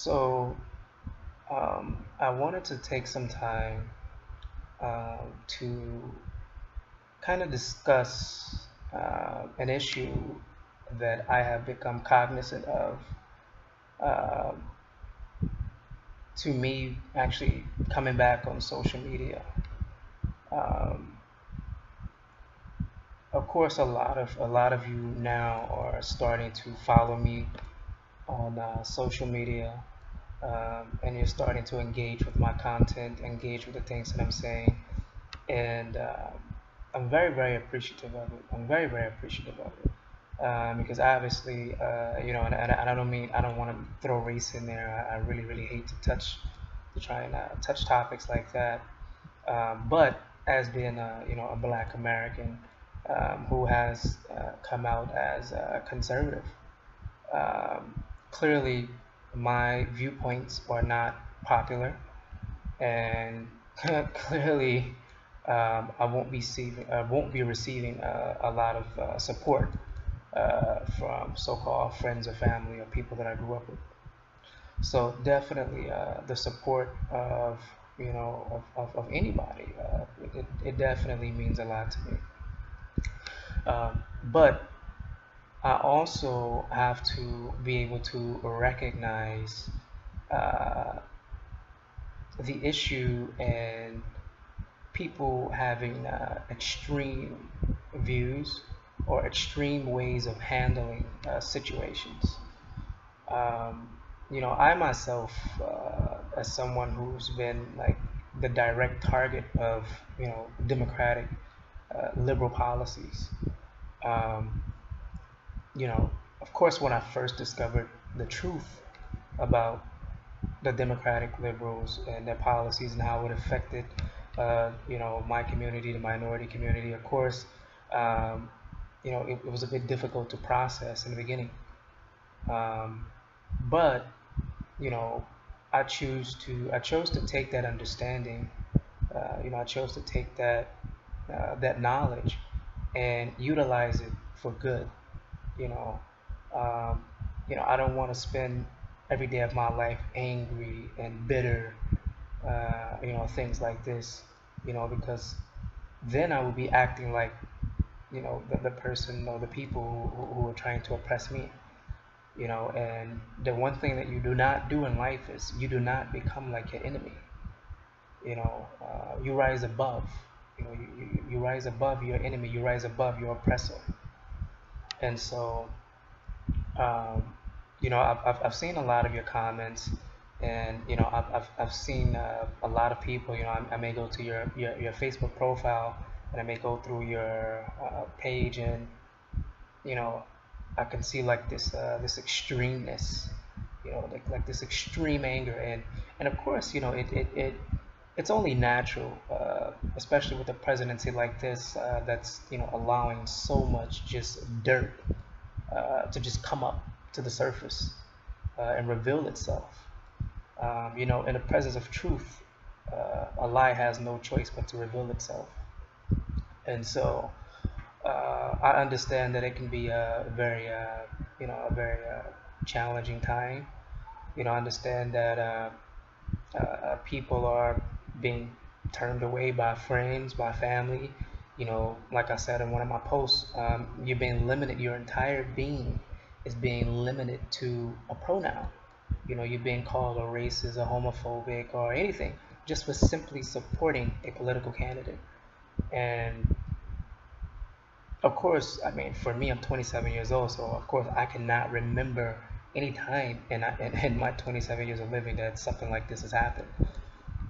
So I wanted to take some time to kind of discuss an issue that I have become cognizant of. Uh, to me, actually coming back on social media. Um, of course, a lot of you now are starting to follow me on social media, and you're starting to engage with my content, engage with the things that I'm saying, and I'm very, very appreciative of it. I'm very, very appreciative of it. Because obviously, and I don't mean, I don't want to throw race in there. I really, really hate to try and touch topics like that. But as being a Black American who has come out as conservative, clearly my viewpoints are not popular, and clearly I won't be receiving a lot of support from so-called friends or family or people that I grew up with. So definitely the support of of anybody, it definitely means a lot to me. But I also have to be able to recognize uh, the issue and people having extreme views or extreme ways of handling situations. Um, I myself, as someone who's been like the direct target of democratic liberal policies, um, you know, of course, when I first discovered the truth about the democratic liberals and their policies and how it affected, my community, the minority community, of course, um, it was a bit difficult to process in the beginning. Um, but you know, I chose to take that understanding. I chose to take that knowledge and utilize it for good. You know, um, I don't want to spend every day of my life angry and bitter. Things like this. Because then I would be acting like the person or the people who are trying to oppress me. And the one thing that you do not do in life is you do not become like your enemy. You rise above. You rise above your enemy. You rise above your oppressor. And so, um, I've seen a lot of your comments, and I've seen a lot of people. I may go to your Facebook profile, and I may go through your page, and you know, I can see like this extremeness, like this extreme anger, and of course, it's only natural, especially with a presidency like this that's allowing so much just dirt to just come up to the surface and reveal itself. In the presence of truth, a lie has no choice but to reveal itself, and so. I understand that it can be a very challenging time. I understand that people are being turned away by friends, by family. Like I said in one of my posts, you're being limited. Your entire being is being limited to a pronoun. You're being called a racist, a homophobic, or anything just for simply supporting a political candidate. And of course, I mean, for me, I'm 27 years old, so of course I cannot remember any time in my 27 years of living that something like this has happened.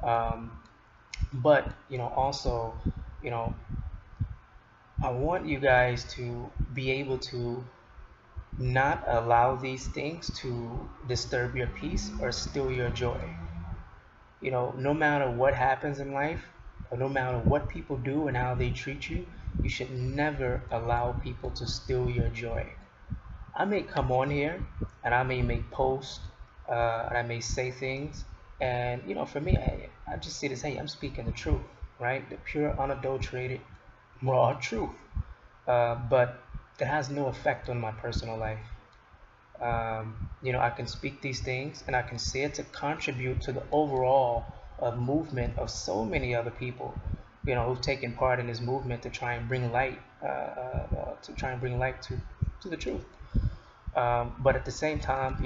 Um, but also, you know, I want you guys to be able to not allow these things to disturb your peace or steal your joy. No matter what happens in life, or no matter what people do and how they treat you, you should never allow people to steal your joy. I may come on here and I may make posts and I may say things, and for me, I just see this. Hey, I'm speaking the truth, right? The pure, unadulterated, raw truth. But it has no effect on my personal life. I can speak these things and I can say it to contribute to the overall movement of so many other people, who've taken part in this movement to try and bring light, to the truth. But at the same time,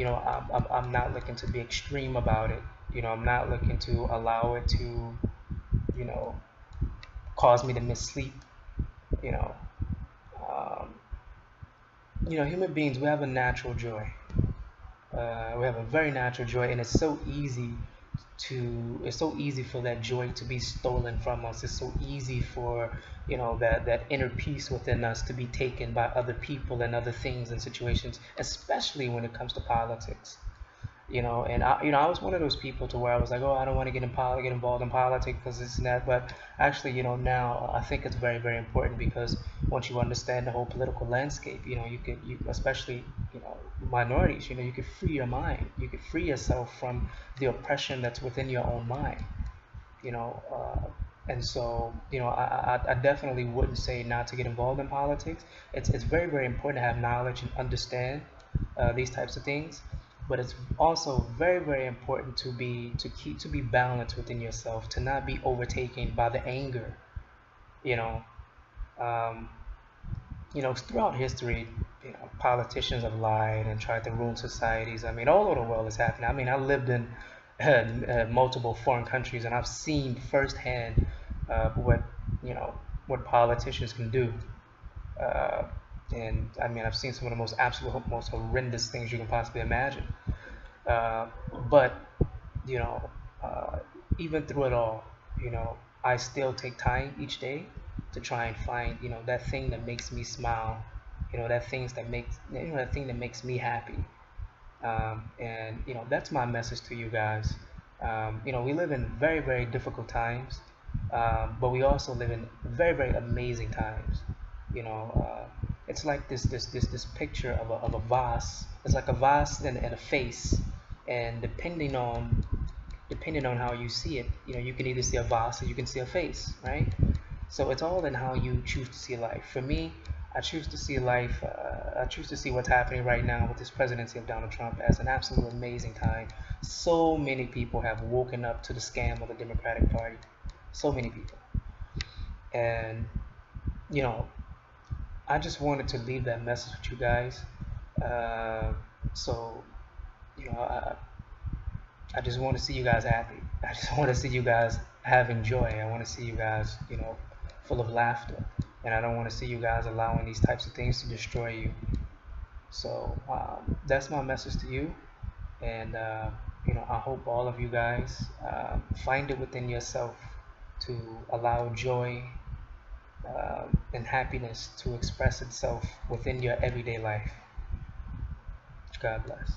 I'm not looking to be extreme about it. I'm not looking to allow it to, you know, cause me to miss sleep. You know, um, human beings, we have a natural joy. We have a very natural joy, and it's so easy for that joy to be stolen from us. It's so easy for that inner peace within us to be taken by other people and other things and situations, especially when it comes to politics. And I was one of those people to where I was like, oh, I don't want to get involved in politics because this and that. But actually, now I think it's very, very important, because once you understand the whole political landscape, especially, minorities, you could free your mind. You could free yourself from the oppression that's within your own mind. you know, uh, and so, I definitely wouldn't say not to get involved in politics. It's very, very important to have knowledge and understand these types of things, but it's also very, very important to be balanced within yourself, to not be overtaken by the anger. You know, um, throughout history, politicians have lied and tried to ruin societies. I mean, all over the world is happening. I mean, I lived in multiple foreign countries, and I've seen firsthand what you know what politicians can do. Uh, and I mean, I've seen some of the most horrendous things you can possibly imagine. Uh, but you know, uh, even through it all, I still take time each day to try and find, that thing that makes me smile, that thing that makes me happy. And that's my message to you guys. We live in very, very difficult times, but we also live in very, very amazing times. It's like this picture of a vase. It's like a vase and a face, and depending on how you see it, you can either see a vase or you can see a face, right? So it's all in how you choose to see life. For me, I choose to see life. I choose to see what's happening right now with this presidency of Donald Trump as an absolute amazing time. So many people have woken up to the scam of the Democratic Party. So many people, and you know, I just wanted to leave that message with you guys. Uh, so you know, I just want to see you guys happy. I just want to see you guys having joy. I want to see you guys, full of laughter. And I don't want to see you guys allowing these types of things to destroy you. So that's my message to you. And, I hope all of you guys find it within yourself to allow joy and happiness to express itself within your everyday life. God bless.